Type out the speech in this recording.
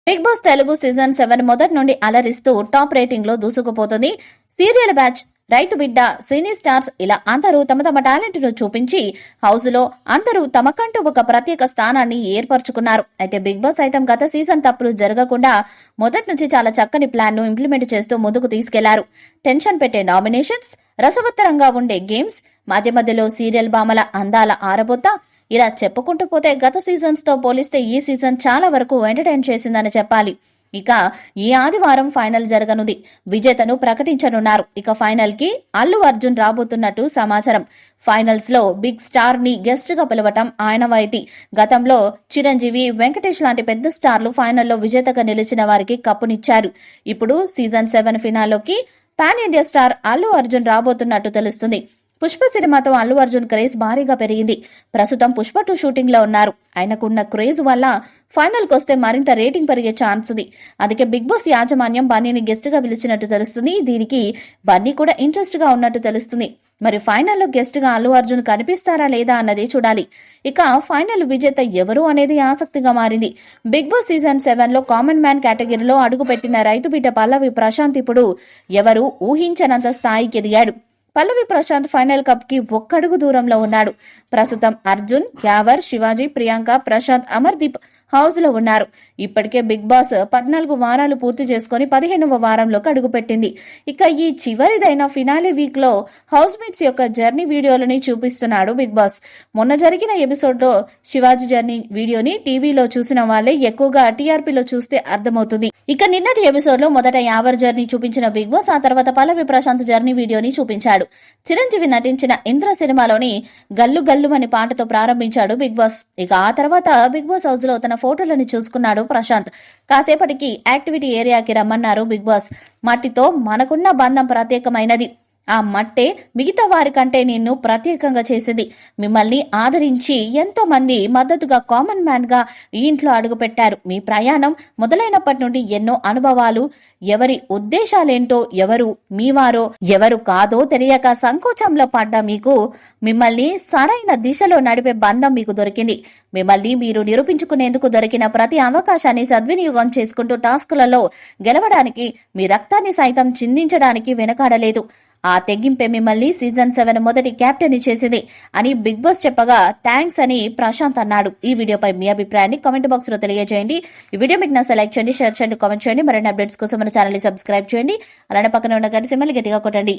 Big boss Telugu season 7 మొదటి నుండి అలరిస్తూ top rating లో దూసుకుపోతుంది. సీరియల్ బ్యాచ్, రైతు బిడ్డ, సినీ స్టార్స్ ఇలా అందరూ తమ తమ టాలెంట్ ను చూపించి హౌస్ లో అందరూ తమకంటూ ఒక ప్రత్యేక స్థానాన్ని ఏర్పరచుకున్నారు. అయితే బిగ్ బాస్ సైతం గత సీజన్ తప్పులు జరగకుండా మొదటి నుంచి చాలా చక్కని ప్లాన్ ను ఇంప్లిమెంట్ చేస్తూ ముందుకు తీసుకెళ్లారు. టెన్షన్ పెట్టే నామినేషన్స్, రసవత్తరంగా ఉండే గేమ్స్, మధ్య మధ్యలో సీరియల్ భామల అందాల ఆరబోత, ఇలా చెప్పుకుంటూ పోతే గత సీజన్స్ తో పోలిస్తే ఈ సీజన్ చాలా వరకు ఎంటర్టైన్ చేసిందని చెప్పాలి. ఇక ఈ ఆదివారం ఫైనల్ జరగనుంది. విజేతను ప్రకటించనున్నారు. ఇక ఫైనల్ కి అల్లు అర్జున్ రాబోతున్నట్టు సమాచారం. ఫైనల్స్ లో బిగ్ స్టార్ ని గెస్ట్ గా పిలవటం ఆనవాయితీ. గతంలో చిరంజీవి, వెంకటేష్ లాంటి పెద్ద స్టార్లు ఫైనల్లో విజేతగా నిలిచిన వారికి కప్పునిచ్చారు. ఇప్పుడు సీజన్ 7 ఫినాల్లోకి pan India star Allu Arjun రాబోతున్నట్టు తెలుస్తుంది. పుష్ప సినిమాతో అల్లు అర్జున్ క్రేజ్ భారీగా పెరిగింది. ప్రస్తుతం పుష్ప 2 షూటింగ్ లో ఉన్నారు. ఆయనకున్న క్రేజ్ వల్ల ఫైనల్ కొస్తే మరింత రేటింగ్ పెరిగే ఛాన్స్ ఉంది. అందుకే బిగ్ బాస్ యాజమాన్యం బన్నీని గెస్ట్ గా పిలిచినట్టు తెలుస్తుంది. దీనికి బన్నీ కూడా ఇంట్రెస్ట్ గా ఉన్నట్టు తెలుస్తుంది. మరి ఫైనల్లో గెస్ట్ గా అల్లు అర్జున్ కనిపిస్తారా లేదా అన్నది చూడాలి. ఇక ఫైనల్ విజేత ఎవరు అనేది ఆసక్తిగా మారింది. బిగ్ బాస్ సీజన్ 7 లో కామన్ మ్యాన్ కేటగిరీలో అడుగుపెట్టిన రైతు బిడ్డ పల్లవి ప్రశాంత్ ఇప్పుడు ఎవరు ఊహించనంత స్థాయికి ఎదిగాడు. పల్లవి ప్రశాంత్ ఫైనల్ కప్ కి ఒక్కడుగు దూరంలో ఉన్నాడు. ప్రస్తుతం అర్జున్, యావర్, శివాజీ, ప్రియాంక, ప్రశాంత్, అమర్దీప్ హౌస్ లో ఉన్నారు. ఇప్పటికే బిగ్ బాస్ 14 వారాలు పూర్తి చేసుకుని 15వ వారంలోకి అడుగుపెట్టింది. ఇక ఈ చివరిదైన ఫినాలే వీక్ లో హౌస్ మేట్స్ యొక్క జర్నీ వీడియోలని చూపిస్తున్నాడు బిగ్ బాస్. మొన్న జరిగిన ఎపిసోడ్ లో శివాజీ జర్నీ వీడియోని టీవీలో చూసిన వాళ్ళే ఎక్కువగా టీఆర్పీలో చూస్తే అర్థమవుతుంది. ఇక నిన్నటి ఎపిసోడ్ లో మొదట యావర్ జర్నీ చూపించిన బిగ్ బాస్ ఆ తర్వాత పల్లవి ప్రశాంత్ జర్నీ వీడియోని చూపించాడు. చిరంజీవి నటించిన ఇంద్ర సినిమాలోని గల్లు గల్లుమని పాటతో ప్రారంభించాడు బిగ్ బాస్. ఇక ఆ తర్వాత బిగ్ బాస్ హౌస్ లో తన ఫోటోలను చూసుకున్నాడు ప్రశాంత్. కాసేపటికి యాక్టివిటీ ఏరియాకి రమ్మన్నారు బిగ్ బాస్. మట్టితో మనకున్న బంధం ప్రత్యేకమైనది. ఆ మట్టే మిగతా వారి కంటే నిన్ను ప్రత్యేకంగా చేసింది. మిమ్మల్ని ఆదరించి ఎంతో మంది మద్దతుగా కామన్ మ్యాన్ గా ఈ ఇంట్లో అడుగుపెట్టారు. మీ ప్రయాణం మొదలైనప్పటి నుండి ఎన్నో అనుభవాలు, ఎవరి ఉద్దేశాలేంటో, ఎవరు మీవారో ఎవరు కాదో తెలియక సంకోచంలో పడ్డ మీకు మిమ్మల్ని సరైన దిశలో నడిపే బంధం మీకు దొరికింది. మిమ్మల్ని మీరు నిరూపించుకునేందుకు దొరికిన ప్రతి అవకాశాన్ని సద్వినియోగం చేసుకుంటూ టాస్కులలో గెలవడానికి, మీ రక్తాన్ని సైతం చిందించడానికి వెనకాడలేదు. ఆ తెగింపే మిమ్మల్ని సీజన్ 7 మొదటి కెప్టెన్ చేసింది అని బిగ్ బాస్ చెప్పగా థ్యాంక్స్ అని ప్రశాంత్ అన్నాడు. ఈ వీడియోపై మీ అభిప్రాయాన్ని కామెంట్ బాక్స్ లో తెలియజేయండి. ఈ వీడియో మీకు నచ్చితే లైక్ చేయండి, షేర్ చేయండి, కామెంట్ చేయండి. మరిన్ని అప్డేట్స్ కోసం మన ఛానల్ ని సబ్స్క్రైబ్ చేయండి. అలానే పక్కన ఉన్న గంట సింబల్ గట్టిగా కొట్టండి.